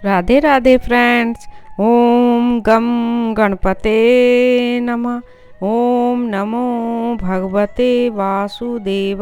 Radhe Radhe friends. ओम गम गणपते नमः। ओम नमो भगवते वासुदेवाय।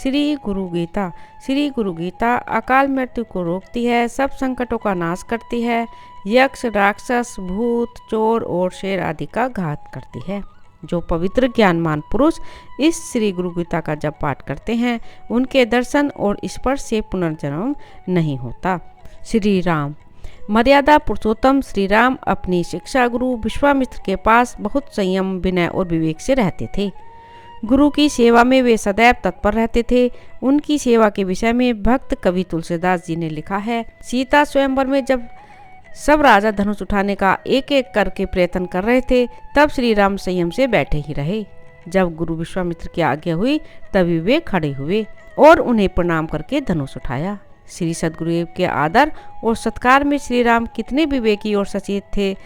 श्री गुरु गीता अकाल मृत्यु को रोकती है, सब संकटों का नाश करती है, यक्ष राक्षस भूत चोर और शेर आदि का घात करती है। जो पवित्र ज्ञानमान पुरुष इस श्री गुरु गीता का जप पाठ करते हैं उनके दर्शन और स्पर्श से पुनर्जन्म नहीं होता। श्री राम मर्यादा पुरुषोत्तम श्री राम अपनी शिक्षा गुरु विश्वामित्र के पास बहुत संयम विनय और विवेक से रहते थे। गुरु की सेवा में वे सदैव तत्पर रहते थे। उनकी सेवा के विषय में भक्त कवि तुलसीदास जी ने लिखा है, सीता स्वयंवर में जब सब राजा धनुष उठाने का एक एक करके प्रयत्न कर रहे थे तब श्री राम संयम से बैठे ही रहे। जब गुरु विश्वामित्र की आज्ञा हुई तभी वे खड़े हुए और उन्हें प्रणाम करके धनुष उठाया। श्री सद्गुरुदेव के आदर और सत्कार में श्री राम कितने विवेकी और सचेत थे,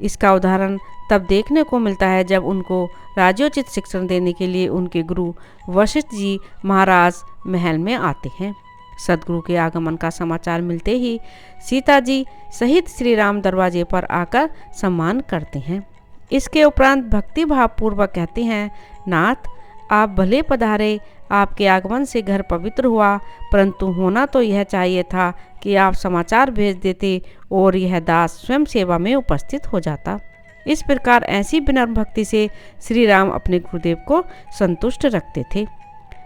इसका उदाहरण तब देखने को मिलता है जब उनको राजोचित शिक्षण देने के लिए उनके गुरु वशिष्ठ जी महाराज महल में आते हैं। सदगुरु के आगमन का समाचार मिलते ही सीता जी सहित श्री राम दरवाजे पर आकर सम्मान करते हैं। इसके उपरांत भक्ति भाव पूर्वक कहते हैं, नाथ आप भले पधारे, आपके आगमन से घर पवित्र हुआ, परंतु होना तो यह चाहिए था कि आप समाचार भेज देते और यह दास स्वयं सेवा में उपस्थित हो जाता। इस प्रकार ऐसी विनम्र भक्ति से श्री राम अपने गुरुदेव को संतुष्ट रखते थे।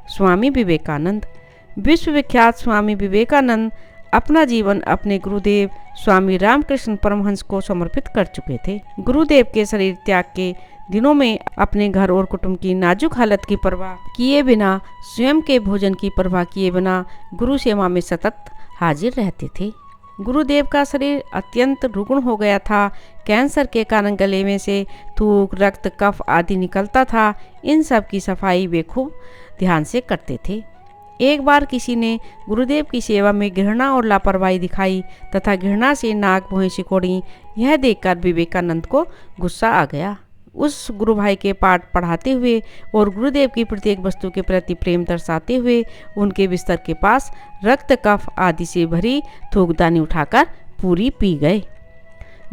स्वामी विवेकानंद विश्वविख्यात स्वामी विवेकानंद अपना जीवन अपने गुरुदेव स्वामी रामकृष्ण परमहंस को समर्पित कर चुके थे। गुरुदेव के शरीर त्याग के दिनों में अपने घर और कुटुंब की नाजुक हालत की परवाह किए बिना, स्वयं के भोजन की परवाह किए बिना गुरु सेवा में सतत हाजिर रहते थे। गुरुदेव का शरीर अत्यंत रुग्ण हो गया था। कैंसर के कारण गले में से थूक, रक्त, कफ आदि निकलता था। इन सब की सफाई वे खूब ध्यान से करते थे। एक बार किसी ने गुरुदेव की सेवा में घृणा और लापरवाही दिखाई तथा घृणा से नाक भौहें सिकोड़ी। यह देखकर विवेकानंद को गुस्सा आ गया। उस गुरु भाई के पाठ पढ़ाते हुए और गुरुदेव की प्रत्येक वस्तु के प्रति प्रेम दर्शाते हुए उनके बिस्तर के पास रक्त, कफ आदि से भरी थूकदानी उठाकर पूरी पी गए।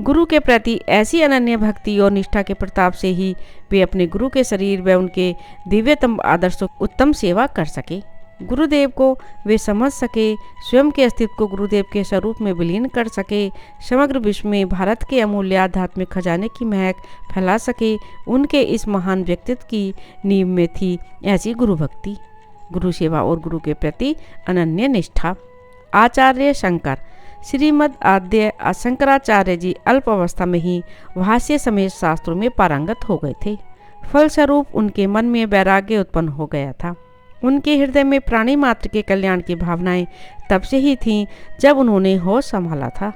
गुरु के प्रति ऐसी अनन्य भक्ति और निष्ठा के प्रताप से ही वे अपने गुरु के शरीर व उनके दिव्यतम आदर्शों उत्तम सेवा कर सके। गुरुदेव को वे समझ सके, स्वयं के अस्तित्व को गुरुदेव के स्वरूप में विलीन कर सके, समग्र विश्व में भारत के अमूल्य आध्यात्मिक खजाने की महक फैला सके। उनके इस महान व्यक्तित्व की नींव में थी ऐसी गुरु भक्ति, गुरु सेवा और गुरु के प्रति अनन्य निष्ठा। आचार्य शंकर श्रीमद् आद्य शंकराचार्य जी अल्प अवस्था में ही भाष्य समेत शास्त्रों में पारंगत हो गए थे। फलस्वरूप उनके मन में वैराग्य उत्पन्न हो गया था। उनके हृदय में प्राणी मात्र के कल्याण की भावनाएं तब से ही थीं जब उन्होंने होश संभाला था।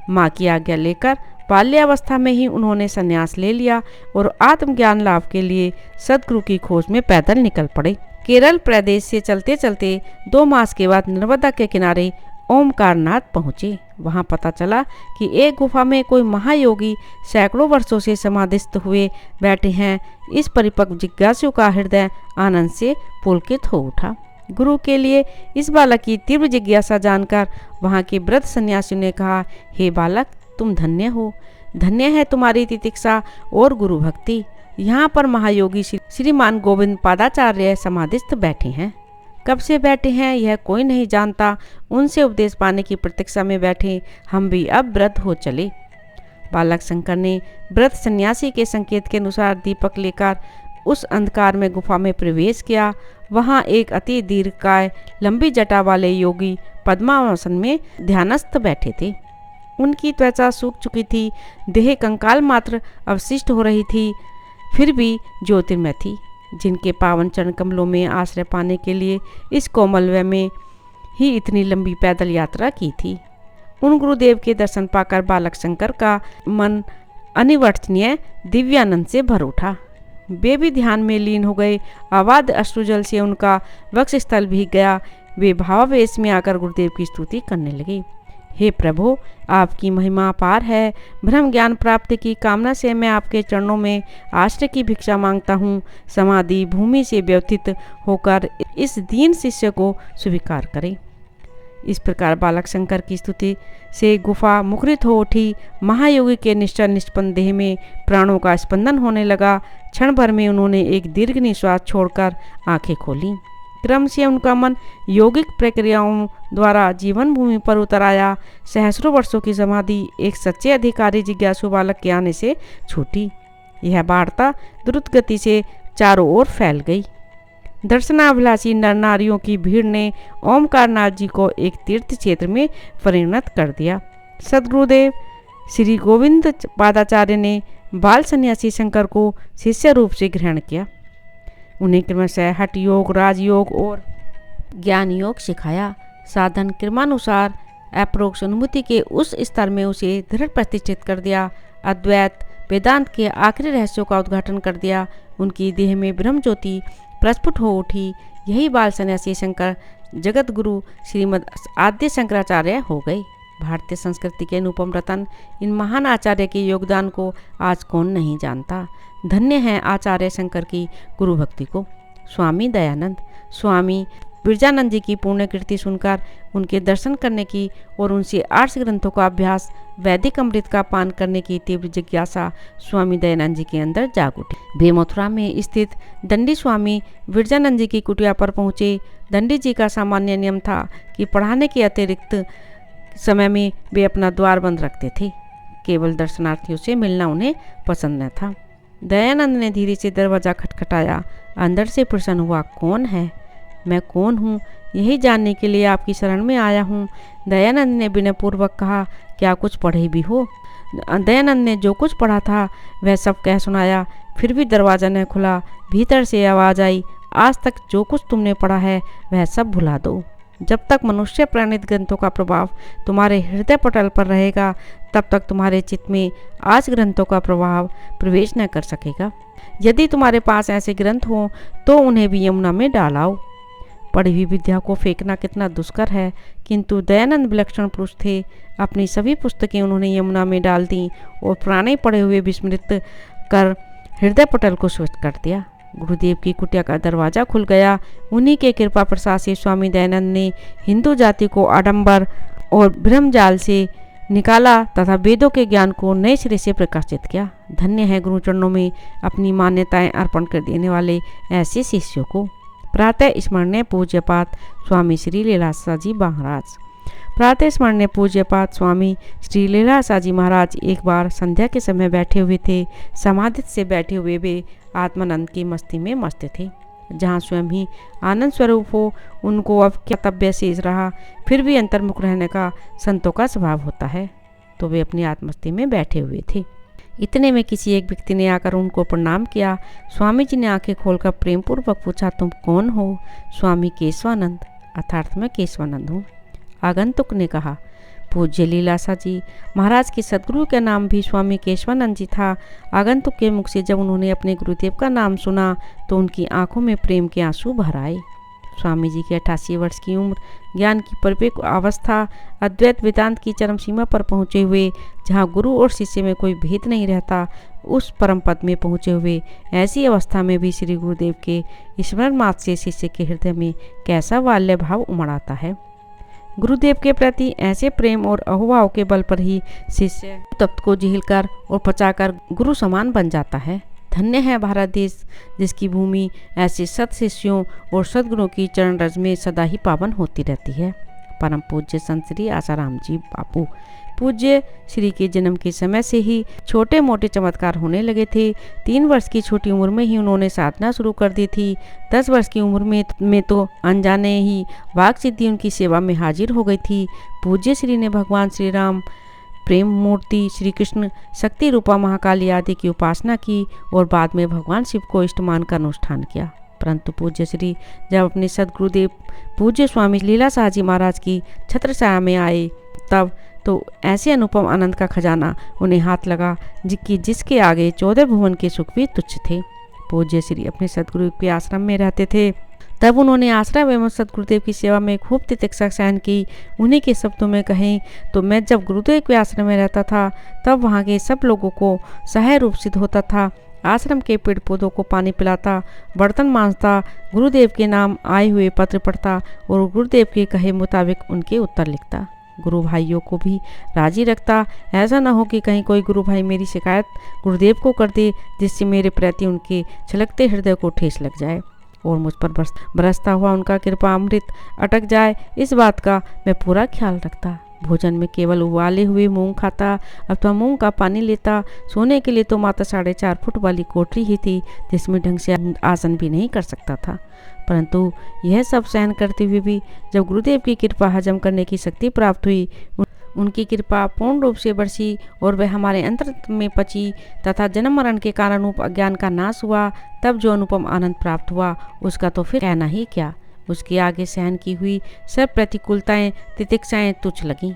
माँ की आज्ञा लेकर बाल्यावस्था में ही उन्होंने संन्यास ले लिया और आत्मज्ञान लाभ के लिए सदगुरु की खोज में पैदल निकल पड़े। केरल प्रदेश से चलते चलते 2 मास के बाद नर्मदा के किनारे ओमकारनाथ पहुँचे। वहाँ पता चला कि एक गुफा में कोई महायोगी सैकड़ों वर्षों से समाधिस्थ हुए बैठे हैं। इस परिपक्व जिज्ञासु का हृदय आनंद से पुलकित हो उठा। गुरु के लिए इस बालक की तीव्र जिज्ञासा जानकर वहाँ के वृद्ध सन्यासियों ने कहा, हे बालक, तुम धन्य हो, धन्य है तुम्हारी तितिक्षा और गुरु भक्ति। यहाँ पर महायोगी श्रीमान गोविंद पादाचार्य समाधिस्थ बैठे हैं। कब से बैठे हैं यह कोई नहीं जानता। उनसे उपदेश पाने की प्रतीक्षा में बैठे हम भी अब वृद्ध हो चले। बालक शंकर ने वृद्ध सन्यासी के संकेत के अनुसार दीपक लेकर उस अंधकार में गुफा में प्रवेश किया। वहाँ एक अति दीर्घकाय लंबी जटा वाले योगी पद्मासन में ध्यानस्थ बैठे थे। उनकी त्वचा सूख चुकी थी, देह कंकाल मात्र अवशिष्ट हो रही थी, फिर भी ज्योतिर्मय थी। जिनके पावन चरण कमलों में आश्रय पाने के लिए इस कोमलवय में ही इतनी लंबी पैदल यात्रा की थी। उन गुरुदेव के दर्शन पाकर बालक शंकर का मन अनिवर्चनीय दिव्यानंद से भर उठा। वे भी ध्यान में लीन हो गए। अवाध अश्रुजल से उनका वक्षस्थल भीग गया। वे भावावेश में आकर गुरुदेव की स्तुति करने लगे। हे प्रभु, आपकी महिमा अपार है। ब्रह्म ज्ञान प्राप्ति की कामना से मैं आपके चरणों में आश्रय की भिक्षा मांगता हूँ। समाधि भूमि से व्यथित होकर इस दीन शिष्य को स्वीकार करें। इस प्रकार बालक शंकर की स्तुति से गुफा मुखरित हो उठी। महायोगी के निश्चल निष्पन्न देह में प्राणों का स्पंदन होने लगा। क्षण भर में उन्होंने एक दीर्घ निश्वास छोड़कर आंखें खोलीं। क्रम से उनका मन योगिक प्रक्रियाओं द्वारा जीवन भूमि पर उतर आया। सहस्रों वर्षों की समाधि एक सच्चे अधिकारी जिज्ञासु बालक के आने से छूटी। यह वार्ता द्रुत गति से चारों ओर फैल गई। दर्शनाभिलाषी नर नारियों की भीड़ ने ओमकारनाथ जी को एक तीर्थ क्षेत्र में परिणत कर दिया। सद्गुरुदेव श्री गोविंद पादाचार्य ने बाल सन्यासी शंकर को शिष्य रूप से ग्रहण किया। उन्हें क्रमशः हठ योग, राजयोग और ज्ञान योग सिखाया। साधन क्रमानुसार अपरोक्ष अनुभूति के उस स्तर में उसे दृढ़ प्रतिष्ठित कर दिया। अद्वैत वेदांत के आखिरी रहस्यों का उद्घाटन कर दिया। उनकी देह में ब्रह्म ज्योति प्रस्फुट हो उठी। यही बाल सन्यासी शंकर जगत गुरु श्रीमद आद्य शंकराचार्य हो गए। भारतीय संस्कृति के अनुपम रतन इन महान आचार्य के योगदान को आज कौन नहीं जानता। धन्य है आचार्य शंकर की गुरु भक्ति को। स्वामी दयानंद, स्वामी बिरजानंद जी की पुण्य कीर्ति सुनकर उनके दर्शन करने की और उनसे आर्ष ग्रंथों का अभ्यास, वैदिक अमृत का पान करने की तीव्र जिज्ञासा स्वामी दयानंद जी के अंदर जाग उठी। वे मथुरा में स्थित दंडी स्वामी बिरजानंद जी की कुटिया पर पहुँचे। दंडी जी का सामान्य नियम था कि पढ़ाने के अतिरिक्त समय में वे अपना द्वार बंद रखते थे। केवल दर्शनार्थियों से मिलना उन्हें पसंद न था। दयानंद ने धीरे से दरवाज़ा खटखटाया। अंदर से प्रश्न हुआ, कौन है? मैं कौन हूँ यही जानने के लिए आपकी शरण में आया हूँ। दयानंद ने विनयपूर्वक कहा, क्या कुछ पढ़े भी हो? दयानंद ने जो कुछ पढ़ा था वह सब कह सुनाया। फिर भी दरवाज़ा न खुला। भीतर से आवाज़ आई, आज तक जो कुछ तुमने पढ़ा है वह सब भुला दो। जब तक मनुष्य प्रणीत ग्रंथों का प्रभाव तुम्हारे हृदय पटल पर रहेगा तब तक तुम्हारे चित्त में आज ग्रंथों का प्रभाव प्रवेश न कर सकेगा। यदि तुम्हारे पास ऐसे ग्रंथ हों तो उन्हें भी यमुना में डालाओ। पढ़ी हुई विद्या को फेंकना कितना दुष्कर है, किंतु दयानंद विलक्षण पुरुष थे। अपनी सभी पुस्तकें उन्होंने यमुना में डाल दी और पुराने पढ़े हुए विस्मृत कर हृदय पटल को स्वच्छ कर दिया। गुरुदेव की कुटिया का दरवाज़ा खुल गया। उन्हीं के कृपा प्रसाद से स्वामी दयानंद ने हिंदू जाति को आडंबर और ब्रह्मजाल से निकाला तथा वेदों के ज्ञान को नए सिरे से प्रकाशित किया। धन्य है गुरुचरणों में अपनी मान्यताएं अर्पण कर देने वाले ऐसे शिष्यों को। प्रातः स्मरणीय पूज्यपात स्वामी श्री लीलाशाह जी महाराज। प्रातः स्मरणीय पूज्यपात स्वामी श्री लीलाशाह जी महाराज एक बार संध्या के समय बैठे हुए थे। समाधि से बैठे हुए वे आत्मानंद की मस्ती में मस्त थे। जहाँ स्वयं ही आनंद स्वरूप हो उनको अब क्या कर्तव्य शेष रहा। फिर भी अंतर्मुख रहने का संतों का स्वभाव होता है, तो वे अपनी आत्मस्ती में बैठे हुए थे। इतने में किसी एक व्यक्ति ने आकर उनको प्रणाम किया। स्वामी जी ने आंखें खोलकर प्रेम पूर्वक पूछा, तुम कौन हो? स्वामी केशवानंद, अर्थात मैं केशवानंद हूँ। आगंतुक ने कहा, पूज्य लीलाशाह जी महाराज के सदगुरु का नाम भी स्वामी केशवानंद जी था। आगंतुक के मुख से जब उन्होंने अपने गुरुदेव का नाम सुना तो उनकी आंखों में प्रेम के आंसू भर आए। स्वामी जी की 88 वर्ष की उम्र, ज्ञान की परिपक्व अवस्था, अद्वैत वेदांत की चरम सीमा पर पहुँचे हुए, जहाँ गुरु और शिष्य में कोई भेद नहीं रहता, उस परम पद में पहुँचे हुए, ऐसी अवस्था में भी श्री गुरुदेव के स्मरण मात्र से शिष्य के हृदय में कैसा बाल्य भाव उमड़ आता है। गुरुदेव के प्रति ऐसे प्रेम और अहोभाव के बल पर ही शिष्य तप्त को झेलकर और पचाकर गुरु समान बन जाता है। धन्य है भारत देश, जिसकी भूमि ऐसे सत शिष्यों और सद्गुरुओं की चरण रज में सदा ही पावन होती रहती है। परम पूज्य संत श्री आसाराम जी बापू पूज्य श्री के जन्म के समय से ही छोटे मोटे चमत्कार होने लगे थे। 3 वर्ष की छोटी उम्र में ही उन्होंने साधना शुरू कर दी थी। 10 वर्ष की उम्र में तो अनजाने ही वाक सिद्धि उनकी सेवा में हाजिर हो गई थी। पूज्य श्री ने भगवान श्री राम, प्रेम मूर्ति श्री कृष्ण, शक्ति रूपा महाकाली आदि की उपासना की और बाद में भगवान शिव को इष्ट मानकर अनुष्ठान किया। परंतु पूज्य श्री जब अपने सदगुरुदेव पूज्य स्वामी लीलाशाह जी महाराज की छत्रछाया में आए तब तो ऐसे अनुपम आनंद का खजाना उन्हें हाथ लगा जिसके आगे 14 भुवन के सुख भी तुच्छ थे। पूज्य श्री अपने सदगुरु के आश्रम में रहते थे। तब उन्होंने आश्रम एवं सदगुरुदेव की सेवा में खूब तितिक्षा सहन की। उन्हीं के शब्दों में कहें तो मैं जब गुरुदेव के आश्रम में रहता था तब वहाँ के सब लोगों को सहाय रूप सिद्ध होता था। आश्रम के पेड़ पौधों को पानी पिलाता, बर्तन मांजता, गुरुदेव के नाम आए हुए पत्र पढ़ता और गुरुदेव के कहे मुताबिक उनके उत्तर लिखता। गुरु भाइयों को भी राजी रखता। ऐसा न हो कि कहीं कोई गुरु भाई मेरी शिकायत गुरुदेव को कर दे, जिससे मेरे प्रति उनके छलकते हृदय को ठेस लग जाए और मुझ पर बरसता हुआ उनका कृपा अमृत अटक जाए। इस बात का मैं पूरा ख्याल रखता। भोजन में केवल उबाले हुए मूंग खाता अथवा मूंग का पानी लेता। सोने के लिए तो मात्र 4.5 फुट वाली कोठरी ही थी, जिसमें ढंग से आसन भी नहीं कर सकता था। परंतु यह सब सहन करते हुए भी जब गुरुदेव की कृपा हजम करने की शक्ति प्राप्त हुई, उनकी कृपा पूर्ण रूप से बरसी और वह हमारे अंतर में पची तथा जन्म मरण के कारण रूप अज्ञान का नाश हुआ, तब जो अनुपम आनंद प्राप्त हुआ उसका तो फिर कहना ही क्या। उसके आगे सहन की हुई सब प्रतिकूलताएं, तितिक्षाएं तुच्छ लगीं।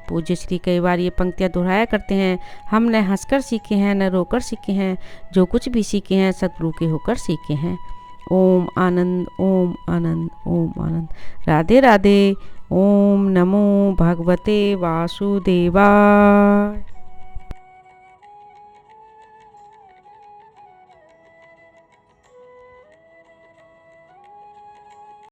पूज्य श्री कई बार ये पंक्तियां दोहराया करते हैं, हम न हंसकर सीखे हैं न रोकर सीखे हैं, जो कुछ भी सीखे हैं सतगुरु के होकर सीखे हैं। ओम आनंद, ओम आनंद, ओम आनंद। राधे राधे। ओम नमो भगवते वासुदेवाय।